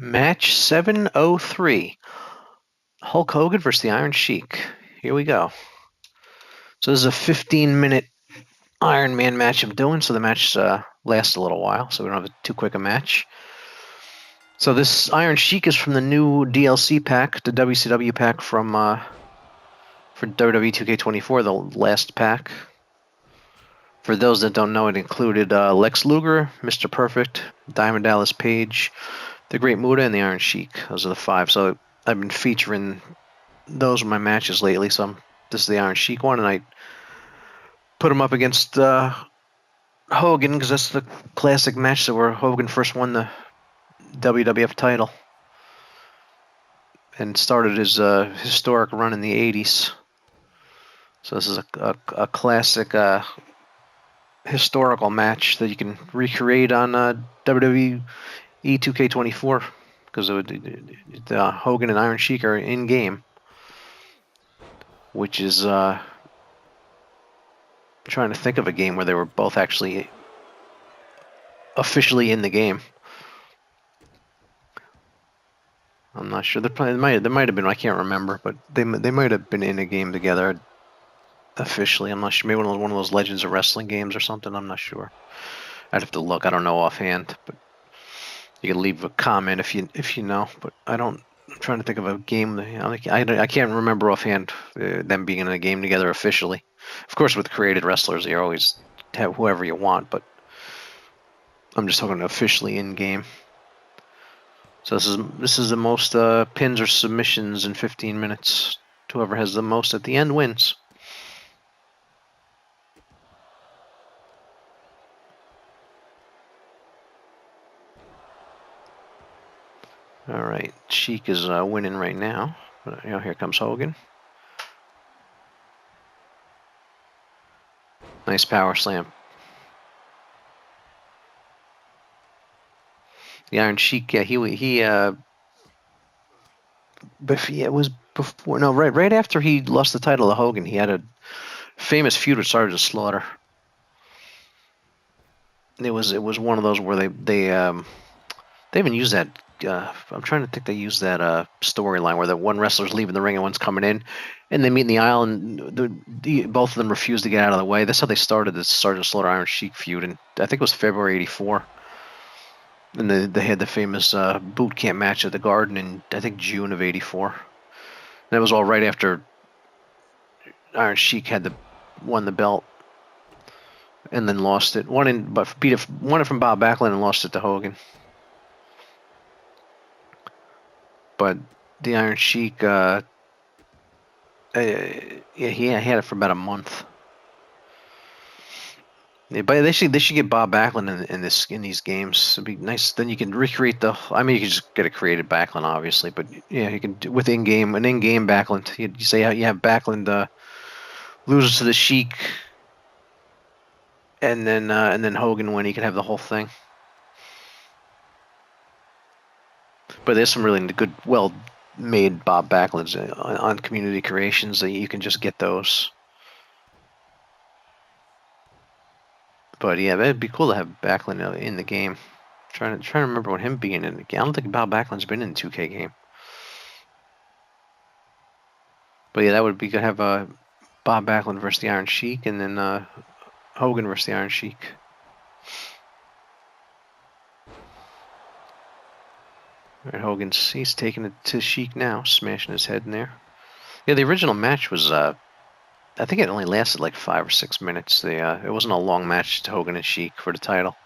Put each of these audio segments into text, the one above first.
Match 703. Hulk Hogan versus the Iron Sheik. Here we go. So this is a 15-minute Iron Man match I'm doing, so the match lasts a little while, so we don't have too quick a match. So this Iron Sheik is from the new DLC pack, the WCW pack from for WWE 2K24, the last pack. For those that don't know, it included Lex Luger, Mr. Perfect, Diamond Dallas Page, the Great Muta, and the Iron Sheik. Those are the 5. So I've been featuring those in my matches lately. So this is the Iron Sheik one, and I put him up against Hogan because that's the classic match that where Hogan first won the WWF title and started his historic run in the 80s. So this is a classic historical match that you can recreate on WWE 2K24 because Hogan and Iron Sheik are in game, which is trying to think of a game where they were both actually officially in the game. I'm not sure. There might have been. I can't remember, but they might have been in a game together officially. I'm not sure. Maybe one of those Legends of Wrestling games or something. I'm not sure. I'd have to look. I don't know offhand, but you can leave a comment if you know. But I don't. I'm trying to think of a game. I can't remember offhand them being in a game together officially. Of course, with created wrestlers, you always have whoever you want, but I'm just talking officially in game. So this is the most pins or submissions in 15 minutes. Whoever has the most at the end wins. All right, Sheik is winning right now. But, here comes Hogan. Nice power slam. The Iron Sheik, yeah, it was before. No, right after he lost the title to Hogan, he had a famous feud with Sergeant Slaughter. It was one of those where they even used that. I'm trying to think they used that storyline where the one wrestler's leaving the ring and one's coming in, and they meet in the aisle, and both of them refuse to get out of the way. That's how they started this Sergeant Slaughter Iron Sheik feud, and I think it was February '84. And they had the famous boot camp match at the Garden in, I think, June of '84. That was all right after Iron Sheik had won the belt and then lost it. Won it from Bob Backlund and lost it to Hogan. But the Iron Sheik, yeah, he had it for about a month. Yeah, but they should get Bob Backlund in these games. It'd be nice. Then you can recreate I mean, you can just get a created Backlund, obviously, but yeah, you can do with an in-game Backlund. You say you have Backlund loses to the Sheik, and then Hogan win. You can have the whole thing. But there's some really good, well-made Bob Backlunds on Community Creations that you can just get those. But yeah, that'd be cool to have Backlund in the game. Trying to remember when him being in the game. I don't think Bob Backlund's been in a 2K game. But yeah, that would be good to have Bob Backlund versus the Iron Sheik, and then Hogan versus the Iron Sheik. All right, he's taking it to Sheik now, smashing his head in there. Yeah, the original match was I think it only lasted like 5 or 6 minutes. It wasn't a long match to Hogan and Sheik for the title.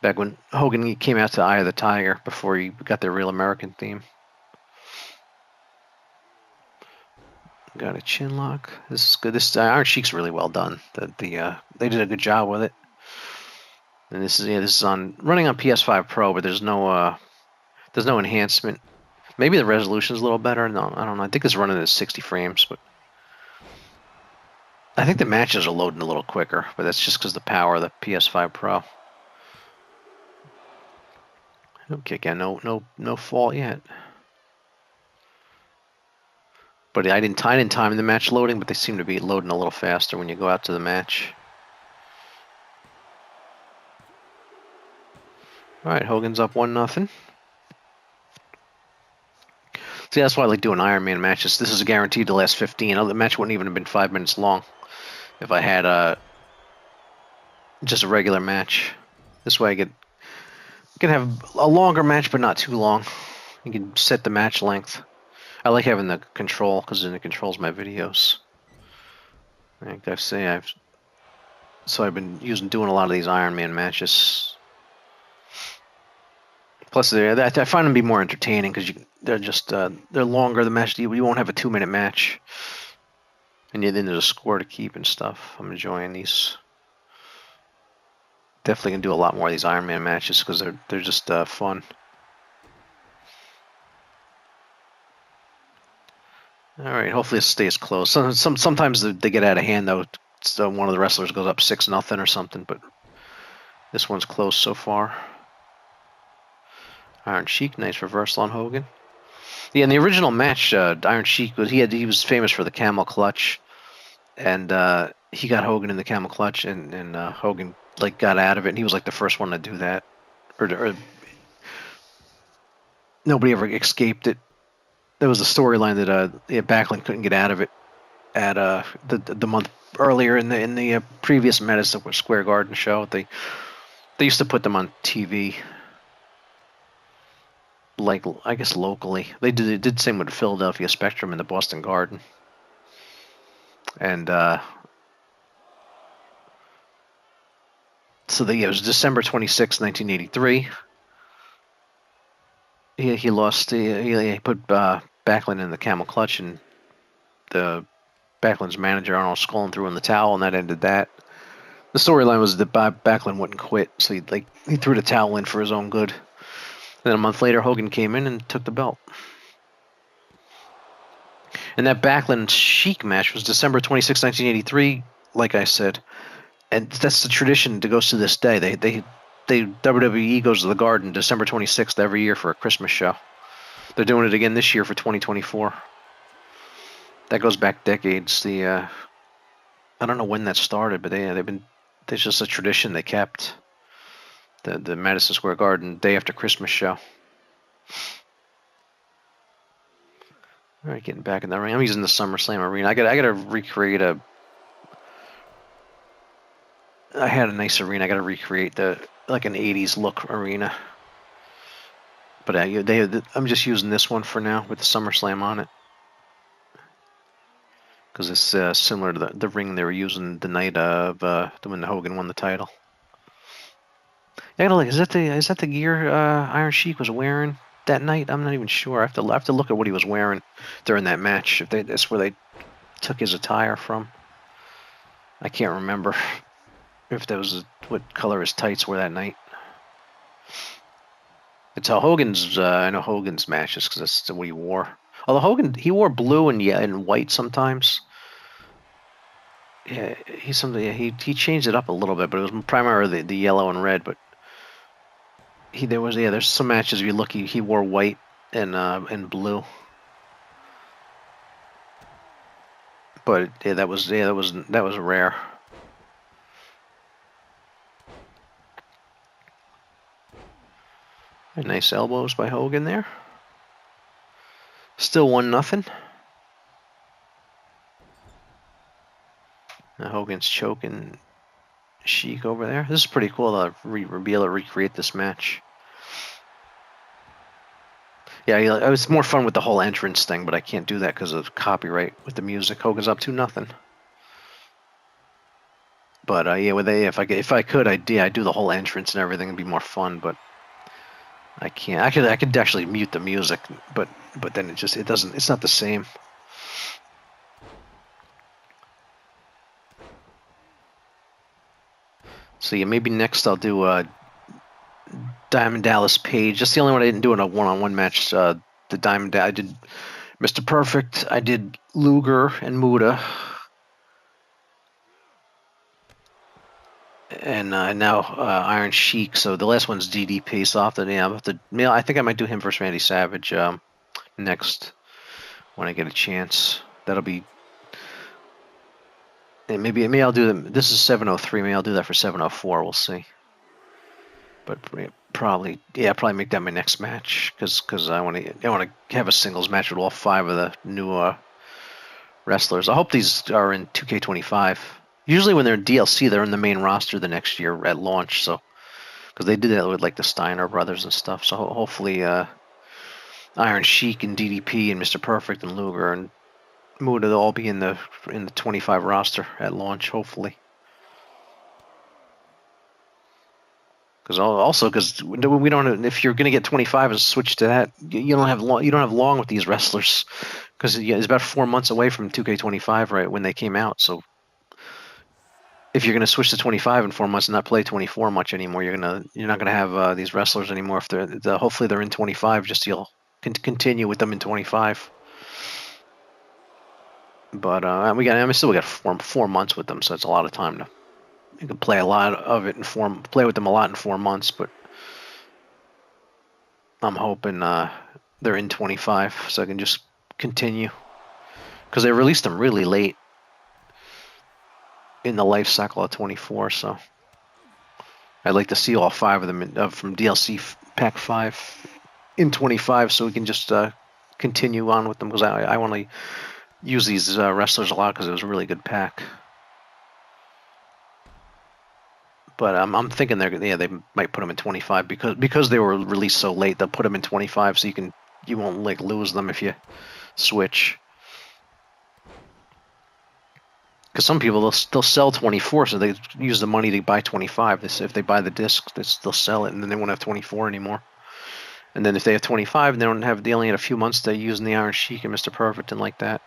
Back when Hogan came out to Eye of the Tiger before he got their Real American theme. Got a chin lock. This is good. This Iron Sheik's really well done. They did a good job with it. And this is running on PS5 Pro, but there's no enhancement. Maybe the resolution's a little better. No, I don't know. I think it's running at 60 frames, but I think the matches are loading a little quicker, but that's just because the power of the PS5 Pro. No kick out, no fall yet. But I didn't time the match loading, but they seem to be loading a little faster when you go out to the match. All right, Hogan's up 1-0. See, that's why I like doing Iron Man matches. This is guaranteed to last 15. The match wouldn't even have been 5 minutes long if I had just a regular match. This way I can have a longer match, but not too long. You can set the match length. I like having the control because then it controls my videos. Like I say, I've been doing a lot of these Iron Man matches. Plus, I find them to be more entertaining because they're longer. The match you won't have a 2-minute match, and then there's a score to keep and stuff. I'm enjoying these. Definitely gonna do a lot more of these Iron Man matches because they're just fun. All right, hopefully it stays close. Sometimes they get out of hand though. So one of the wrestlers goes up 6-0 or something, but this one's close so far. Iron Sheik, nice reversal on Hogan. Yeah, in the original match, Iron Sheik he was famous for the camel clutch, and he got Hogan in the camel clutch, and Hogan like got out of it, and he was like the first one to do that, or nobody ever escaped it. There was a storyline that Backlund couldn't get out of it at the month earlier in the previous Madison Square Garden show. They used to put them on TV, like I guess locally. They did the same with the Philadelphia Spectrum and the Boston Garden, and so it was December 26, 1983. He lost. He put Backlund in the camel clutch, and the Backlund's manager Arnold Skaaland threw in the towel, and that ended that. The storyline was that Backlund wouldn't quit, so he threw the towel in for his own good. Then a month later, Hogan came in and took the belt. And that Backlund Sheik match was December 26, 1983, like I said. And that's the tradition that goes to this day. WWE goes to the Garden December 26th every year for a Christmas show. They're doing it again this year for 2024. That goes back decades. I don't know when that started, but there's just a tradition they kept. The Madison Square Garden day after Christmas show. All right, getting back in the ring. I'm using the SummerSlam arena. I gotta recreate I had a nice arena. I gotta recreate like an '80s look arena. But I'm just using this one for now with the SummerSlam on it because it's similar to the ring they were using the night of when Hogan won the title. I gotta look. Is that the gear Iron Sheik was wearing that night? I'm not even sure. I have to look at what he was wearing during that match. If that's where they took his attire from. I can't remember if that was what color his tights were that night. It's how Hogan's. I know Hogan's matches because that's what he wore. Although Hogan, he wore blue and white sometimes. Yeah, he changed it up a little bit, but it was primarily the yellow and red. But there's some matches if you look, he wore white and blue. But yeah, that was rare. And nice elbows by Hogan there. Still 1-0. Hogan's choking Sheik over there. This is pretty cool to be able to recreate this match. Yeah, it was more fun with the whole entrance thing, but I can't do that because of copyright with the music. Hogan's up 2-0. But yeah, if I could, I'd do the whole entrance and everything. It'd be more fun, but I can't. I could actually mute the music, but then it doesn't. It's not the same. So yeah, maybe next I'll do Diamond Dallas Page. That's the only one I didn't do in a one-on-one match. The Diamond, I did Mr. Perfect. I did Luger and Muda, and now Iron Sheik. So the last one's DDP. So I think I might do him versus Randy Savage next when I get a chance. That'll be. Maybe I'll do them. This is 703. Maybe I'll do that for 704. We'll see. But Probably, yeah, probably make that my next match because I want to have a singles match with all 5 of the new wrestlers. I hope these are in 2K25. Usually when they're in DLC, they're in the main roster the next year at launch. So because they did that with like the Steiner brothers and stuff. So hopefully Iron Sheik and DDP and Mr. Perfect and Luger and Muda will all be in the 25 roster at launch. Hopefully. Because we don't, if you're gonna get 25 and switch to that, you don't have long with these wrestlers, because it's about 4 months away from 2K25 right when they came out. So if you're gonna switch to 25 in 4 months and not play 24 much anymore, you're not gonna have these wrestlers anymore. If hopefully they're in 25, just you'll continue with them in 25. But we got 4 months with them, so it's a lot of time to. You can play a lot of it play with them a lot in 4 months, but I'm hoping they're in 25 so I can just continue, because they released them really late in the life cycle of 24. So I'd like to see all 5 of them from DLC Pack 5 in 25, so we can just continue on with them, because I want to use these wrestlers a lot because it was a really good pack. But I'm thinking they might put them in 25 because they were released so late. They'll put them in 25 so you won't like lose them if you switch. Because some people they'll sell 24, so they use the money to buy 25. If they buy the disc, they'll sell it, and then they won't have 24 anymore. And then if they have 25, and they only had a few months to use in the Iron Sheik and Mr. Perfect and like that.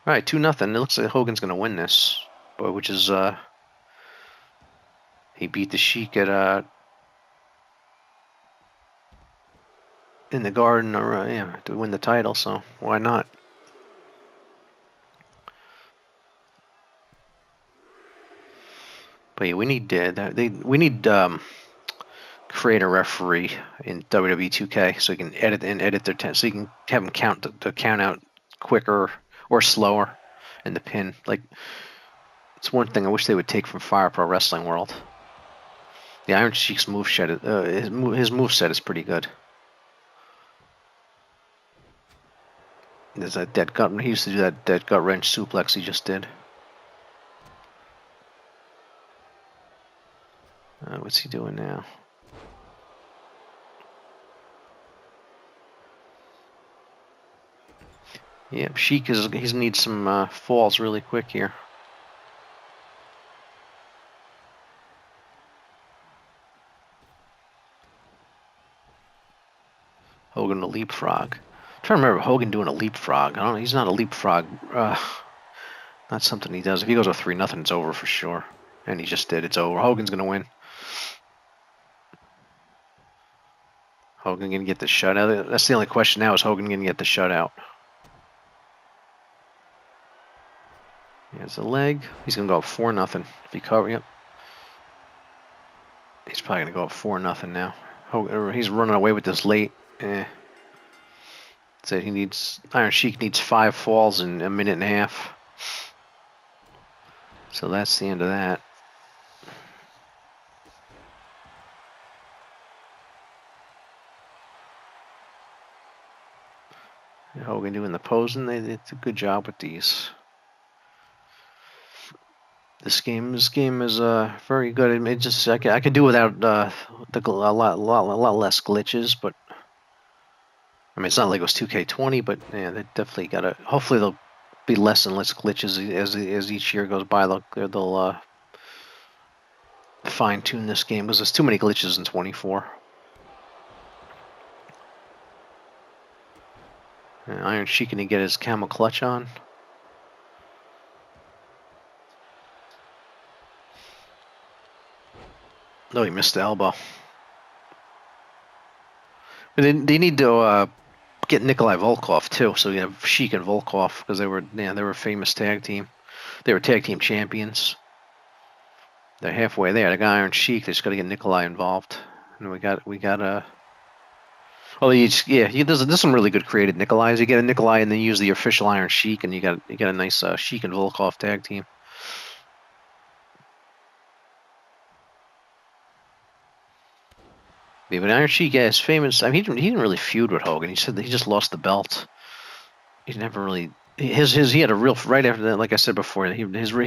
All right, 2-0. It looks like Hogan's gonna win this, which is he beat the Sheik at in the Garden, to win the title. So why not? But yeah, we need create a referee in WWE 2K so you can edit their so you can have them count the count out quicker or slower in the pin. Like, it's one thing I wish they would take from Fire Pro Wrestling World. The Iron Sheik's moveset, his moveset is pretty good. There's that dead gut. He used to do that dead gut wrench suplex he just did. What's he doing now? Yeah, Sheik he needs some falls really quick here. Hogan the leapfrog. I'm trying to remember Hogan doing a leapfrog. I don't know. He's not a leapfrog. Not something he does. If he goes with 3-0, it's over for sure. And he just did. It's over. Hogan's gonna win. Hogan gonna get the shutout. That's the only question now: is Hogan gonna get the shutout? Here's a leg. He's gonna go up 4-0 if he cover. Yep. He's probably gonna go up 4-0 now. He's running away with this late. So Iron Sheik needs 5 falls in a minute and a half. So that's the end of that. Hogan doing the posing. They did a good job with these. This game is very good. It just I could do without a lot less glitches, but I mean, it's not like it was 2K20, but yeah, they definitely gotta. Hopefully, there'll be less and less glitches as each year goes by. They'll fine tune this game because there's too many glitches in 24. Iron Sheik can get his camel clutch on. No, he missed the elbow. They need to get Nikolai Volkov too, so you have Sheik and Volkov because they were a famous tag team. They were tag team champions. They're halfway there. They got Iron Sheik. They just got to get Nikolai involved, and we got Well, there's some really good created Nikolais. You get a Nikolai and then use the official Iron Sheik, and you got a nice Sheik and Volkov tag team. Yeah, but Iron Sheik, yeah, is famous. I mean, he didn't really feud with Hogan. He said that he just lost the belt. He never really he had a real right after that. Like I said before, he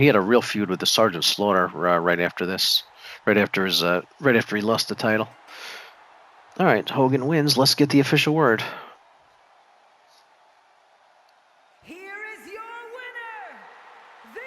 had a real feud with the Sergeant Slaughter right after this, right after he lost the title. All right, Hogan wins. Let's get the official word. Here is your winner, the